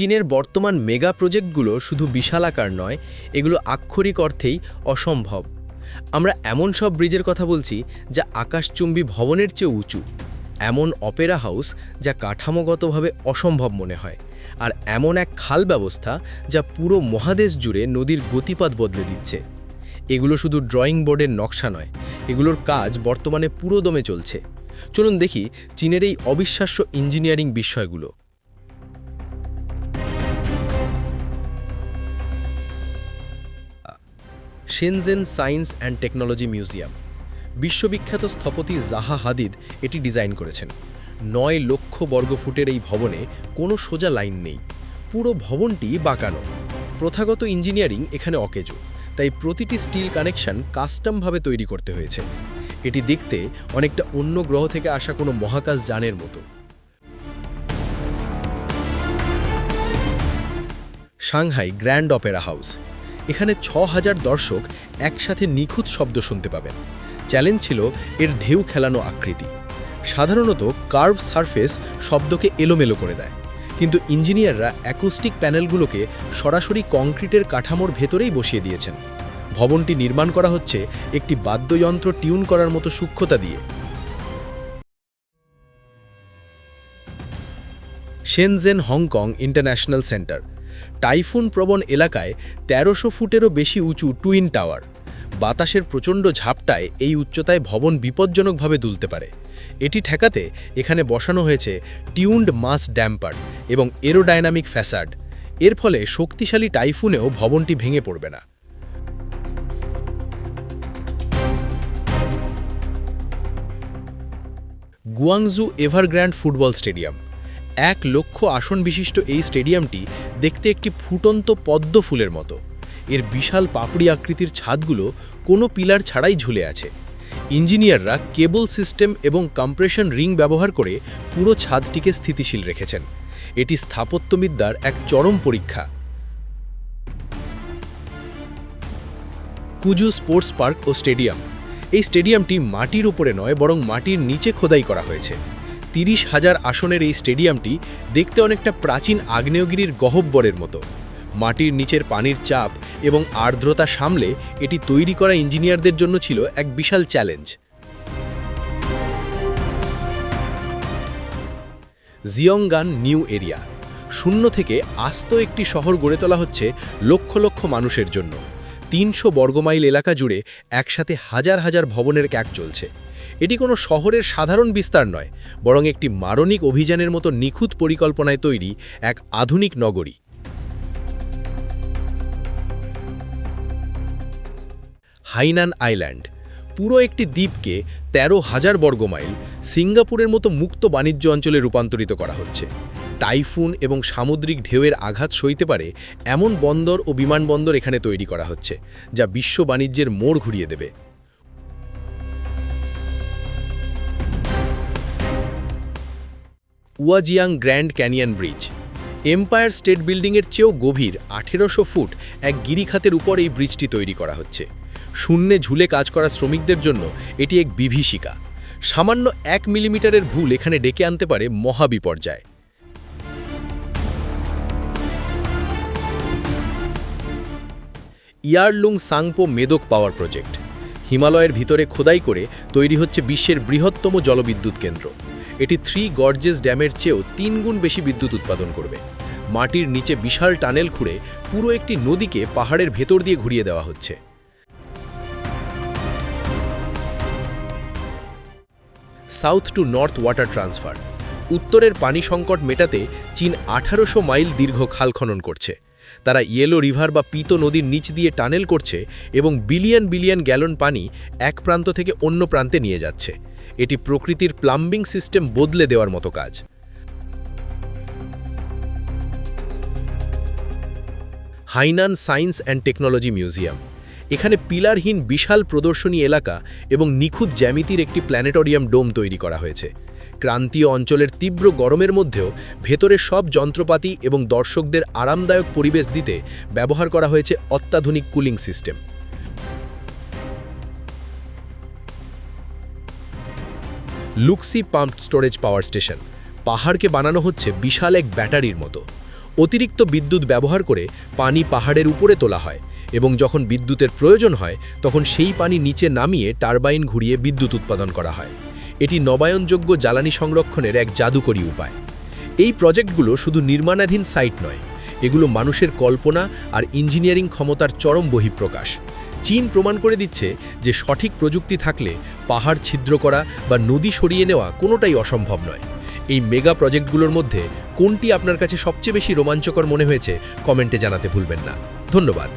চীনের বর্তমান মেগা প্রজেক্টগুলো শুধু বিশালাকার নয়, এগুলো আক্ষরিক অর্থেই অসম্ভব। আমরা এমন সব ব্রিজের কথা বলছি যা আকাশচুম্বী ভবনের চেয়ে উঁচু, এমন অপেরা হাউস যা কাঠামোগতভাবে অসম্ভব মনে হয়, আর এমন এক খাল ব্যবস্থা যা পুরো মহাদেশ জুড়ে নদীর গতিপথ বদলে দিচ্ছে। এগুলো শুধু ড্রয়িং বোর্ডের নকশা নয়, এগুলোর কাজ বর্তমানে পুরোদমে চলছে। চলুন দেখি চীনের এই অবিশ্বাস্য ইঞ্জিনিয়ারিং বিষয়গুলো। Shenzhen science and technology museum. বিশ্ববিখ্যাত স্থপতি জাহা হাদিদ এটি ডিজাইন করেছেন। 9 লক্ষ বর্গফুটের এই ভবনে কোনো সোজা লাইন নেই, পুরো ভবনটি বাঁকানো। প্রথাগত ইঞ্জিনিয়ারিং এখানে অকেজো, তাই প্রতিটি স্টিল কানেকশন কাস্টমভাবে তৈরি করতে হয়েছে। এটি দেখতে অনেকটা অন্য গ্রহ থেকে আসা কোনো মহাকাশ যানের মতো। Shanghai grand Opera house. এখানে 6000 দর্শক একসাথে নিখুঁত শব্দ শুনতে পাবেন। চ্যালেঞ্জ ছিল এর ঢেউ খেলানো আকৃতি। সাধারণত কার্ভ সারফেস শব্দকে এলোমেলো করে দেয়, কিন্তু ইঞ্জিনিয়াররা অ্যাকুস্টিক প্যানেলগুলোকে সরাসরি কংক্রিটের কাঠামোর ভেতরেই বসিয়ে দিয়েছেন। ভবনটি নির্মাণ করা হচ্ছে একটি বাদ্যযন্ত্র টিউন করার মতো সূক্ষ্মতা দিয়ে। Shenzhen Hong Kong international centre. Typhoon প্রবণ এলাকায় 1300 ফুটেরও বেশি উঁচু টুইন টাওয়ার। বাতাসের প্রচণ্ড ঝাপটায় এই উচ্চতায় ভবন বিপজ্জনকভাবে দুলতে পারে। এটি ঠেকাতে এখানে বসানো হয়েছে টিউনড মাস ড্যাম্পার এবং এরোডাইনামিক ফ্যাসাড। এর ফলে শক্তিশালী টাইফুনেও ভবনটি ভেঙে পড়বে না। Guangzhou Evergrande football stadium. 1 লক্ষ আসন বিশিষ্ট এই স্টেডিয়ামটি দেখতে একটি ফুটন্ত পদ্ম ফুলের মতো। এর বিশাল পাপড়ি আকৃতির ছাদগুলো কোনো পিলার ছাড়াই ঝুলে আছে। ইঞ্জিনিয়াররা কেবল সিস্টেম এবং কম্প্রেশন রিং ব্যবহার করে পুরো ছাদটিকে স্থিতিশীল রেখেছেন। এটি স্থাপত্যবিদ্যার এক চরম পরীক্ষা। কুজু স্পোর্টস পার্ক ও স্টেডিয়াম। এই স্টেডিয়ামটি মাটির উপরে নয়, বরং মাটির নিচে খোদাই করা হয়েছে। 30,000 আসনের এই স্টেডিয়ামটি দেখতে অনেকটা প্রাচীন আগ্নেয়গিরির গহ্বরের মতো। মাটির নিচের পানির চাপ এবং আর্দ্রতা সামলে এটি তৈরি করা ইঞ্জিনিয়ারদের জন্য ছিল এক বিশাল চ্যালেঞ্জ। Xiongan new area. শূন্য থেকে আস্ত একটি শহর গড়ে তোলা হচ্ছে লক্ষ লক্ষ মানুষের জন্য। 300 বর্গমাইল এলাকা জুড়ে একসাথে হাজার হাজার ভবনের ক্যাক চলছে। এটি কোনো শহরের সাধারণ বিস্তার নয়, বরং একটি মারণিক অভিযানের মতো নিখুঁত পরিকল্পনায় তৈরি এক আধুনিক নগরী। Hainan island. পুরো একটি দ্বীপকে 13,000 বর্গমাইল সিঙ্গাপুরের মতো মুক্ত বাণিজ্য অঞ্চলে রূপান্তরিত করা হচ্ছে। টাইফুন এবং সামুদ্রিক ঢেউয়ের আঘাত সইতে পারে এমন বন্দর ও বিমানবন্দর এখানে তৈরি করা হচ্ছে, যা বিশ্ব বাণিজ্যের মোড় ঘুরিয়ে দেবে। Huajiang grand canyon bridge. Empire State বিল্ডিংয়ের চেয়েও গভীর 1800 ফুট এক গিরিখাতের উপর এই ব্রিজটি তৈরি করা হচ্ছে। শূন্যে ঝুলে কাজ করা শ্রমিকদের জন্য এটি এক বিভীষিকা। সামান্য 1 মিলিমিটারের ভুল এখানে ডেকে আনতে পারে মহাবিপর্যয়। Yarlung Tsangpo Medog power project. হিমালয়ের ভিতরে খোদাই করে তৈরি হচ্ছে বিশ্বের বৃহত্তম জলবিদ্যুৎ কেন্দ্র। এটি 3 গর্জেস ড্যামের চেয়েও 3 গুণ বেশি বিদ্যুৎ উৎপাদন করবে। মাটির নিচে বিশাল টানেল খুঁড়ে পুরো একটি নদীকে পাহাড়ের ভেতর দিয়ে ঘুরিয়ে দেওয়া হচ্ছে। South two north water transfer. উত্তরের পানি সংকট মেটাতে চীন 1800 মাইল দীর্ঘ খাল খনন করছে। তারা ইয়েলো রিভার বা পিতো নদীর নিচ দিয়ে টানেল করছে এবং বিলিয়ন বিলিয়ন গ্যালন পানি এক প্রান্ত থেকে অন্য প্রান্তে নিয়ে যাচ্ছে। এটি প্রকৃতির প্লাম্বিং সিস্টেম বদলে দেওয়ার মতো কাজ। Hainan science and technology museum. এখানে পিলারহীন বিশাল প্রদর্শনী এলাকা এবং নিখুঁত জ্যামিতির একটি প্ল্যানেটোরিয়াম ডোম তৈরি করা হয়েছে। ক্রান্তীয় অঞ্চলের তীব্র গরমের মধ্যেও ভেতরে সব যন্ত্রপাতি এবং দর্শকদের আরামদায়ক পরিবেশ দিতে ব্যবহার করা হয়েছে অত্যাধুনিক cooling system. Luxi pumped storage power station. পাহাড়কে বানানো হচ্ছে বিশাল এক ব্যাটারির মতো। অতিরিক্ত বিদ্যুৎ ব্যবহার করে পানি পাহাড়ের উপরে তোলা হয় এবং যখন বিদ্যুতের প্রয়োজন হয় তখন সেই পানি নিচে নামিয়ে টারবাইন ঘুরিয়ে বিদ্যুৎ উৎপাদন করা হয়। এটি নবায়নযোগ্য জ্বালানি সংরক্ষণের এক জাদুকরী উপায়। এই প্রজেক্টগুলো শুধু নির্মাণাধীন সাইট নয়, এগুলো মানুষের কল্পনা আর ইঞ্জিনিয়ারিং ক্ষমতার চরম বহিঃপ্রকাশ। চীন প্রমাণ করে দিচ্ছে যে সঠিক প্রযুক্তি থাকলে পাহাড় ছিদ্র করা বা নদী সরিয়ে নেওয়া কোনোটাই অসম্ভব নয়। এই মেগা প্রজেক্টগুলোর মধ্যে কোনটি আপনার কাছে সবচেয়ে বেশি রোমাঞ্চকর মনে হয়েছে কমেন্টে জানাতে ভুলবেন না। ধন্যবাদ।